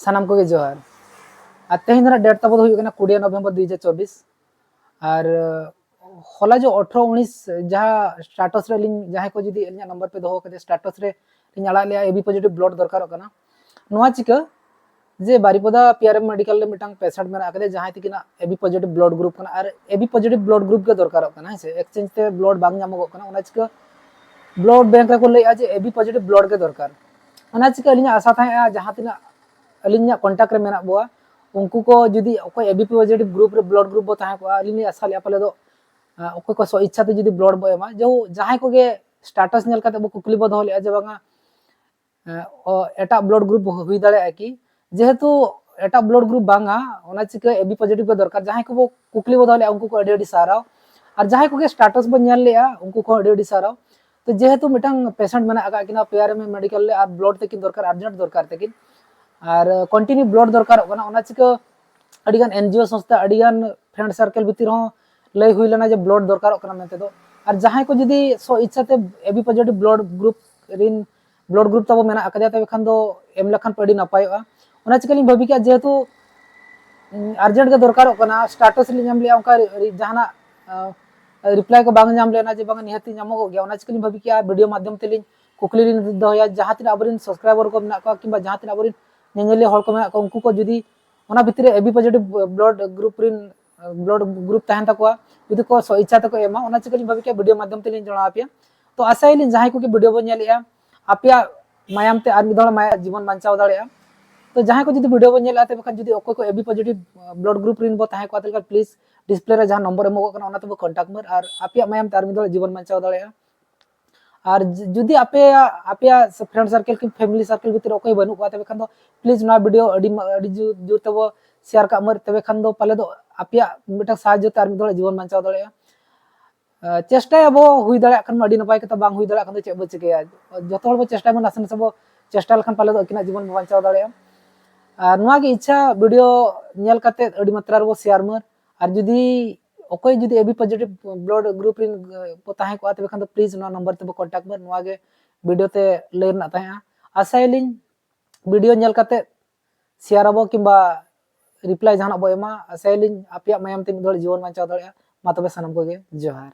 सानाम को जोहार और तेहन डेट तब 20 नवंबर 2024 और हला जो 18-19 जहाँ स्टाटस रे जहाँ को जुदी नंबर पे दो के स्टाटस रे आड़ा लिया एबी पॉजिटिव ब्लड दरकार करना चिका जे बारीपदा पीआरएम मेडिकल मिटांग पेशेंट मेना करे जहाँ तिकिना एबी पॉजिटिव ब्लड ग्रुप करना और एबी पॉजिटिव ब्लड ग्रुप के दरकार करना है एक्सचेंज ते ब्लड बांग नामगो करना उना चिका ब्लड बैंक को लैया जे एबी पॉजिटिव ब्लड के दरकार उना चिका अलिना आशा था जहाँ तिना अलिना कांटेक्ट रे मेना बुआ उनको को जुदी ओको एबी पॉजिटिव ग्रुप रे ब्लड ग्रुप बो ताहे को अलिना आशा लिया पले दो ओको को सो इच्छा ते जुदी ब्लड बो एमा जो जहाँ को गे स्टेटस नेल काते बो कुकली बो दो लिया जे बांगा एटा ब्लड ग्रुप हुई दाड़े कि जेहेतु एटा ब्लड ग्रुप बांगा ओना चिका एबी पॉजिटिव के दरकार जहाँ को कुकली बो दो लिया उनको को अडी साराव और जहाँ को स्टेटस बो नेल लिया उनको को अडी साराव तो जेहेतु मिटांग पेशेंट मेना आका किना पीआरएम मेडिकल ले और ब्लड तकिन दरकार अर्जेंट दरकार तकिन और कंटिन्यू ब्लड दरकार होना ओना चिका अडिगान एनजीओ संस्था अडिगान फ्रेंड सर्कल भितर हो लय हुई लेना जे ब्लड दरकार करना मेते दो और जहाँ को जुदी सो इच्छा ते एबी पॉजिटिव ब्लड ग्रुप रिन ब्लड ग्रुप तब मेना आका तबे खान दो एम लखान पड़ी नपायोआ ओना चिका लिन भाबी के जेहेतु अर्जेंट के दरकार करना स्टेटस li नाम लिया उनका जहाना रिप्लाई को बांग नाम लेना जे बांग निहती नामो गया ओना चिका लिन भाबी के वीडियो माध्यम ते लिन कुकली लिन दोया जहाँ तीन आबरिन सब्सक्राइबर को मेना किंबा जहाँ तीन आबरिन नेनेले हर को मेना उनको को जुदी ओना भितर एबी पॉजिटिव ब्लड ग्रुप रिन ब्लड ग्रुप तहन तको जुदी को सो इच्छा तको एमा ओना चिका लिन भाबी के वीडियो माध्यम ते लिन जणा आपिया तो आशा लिन जहाँ को के वीडियो बो नेलिया आपिया मायाम ते आर मिदड़ माया जीवन बांचाव दाड़िया तो जहाँ को जुदी वीडियो बो नेला ते बखन जुदी ओको को एबी पॉजिटिव ब्लड ग्रुप रिन बो ताहे को आतल प्लीज डिस्प्ले रे जहाँ नंबर एमो कना ओना तब कांटेक्ट मर और आपिया मायाम ते आर मिदड़ जीवन बांचाव दाड़िया और जुदी आपिया फ्रेंड सर्कल की फैमिली सर्कल भितर ओको बनु को तबे खान दो प्लीज ना वीडियो अडी जो तब शेयर का मर तबे खान दो पाले दो आपिया मिटा साहाय्य ते आर मिदड़ जीवन बांचाव दाड़िया चेष्टा अब हुई दाड़ा खान अडी नपाय कता बांग हुई दाड़ा खान चे बो चिकेया जतो बो चेष्टा में नासन सब चेष्टा लखान पाले दो अकिना जीवन बांचाव दाड़िया और नुआ की इच्छा वीडियो नेल काते अडी मात्रा रो शेयर मर और जुदी ओकोय जुदी एबी पॉजिटिव ब्लड ग्रुप रिन को ताहे को तबे खान दो प्लीज ना नंबर ते कांटेक्ट मर नुआ गे वीडियो ते ले ना ताहे आशा लिन वीडियो नेल काते शेयर अब किंबा रिप्लाई जहाना बो एमा आशा लिन आपिया मायाम ते मिदड़ जीवन बांचाव दाड़िया मा तबे सनम को गे जोहार।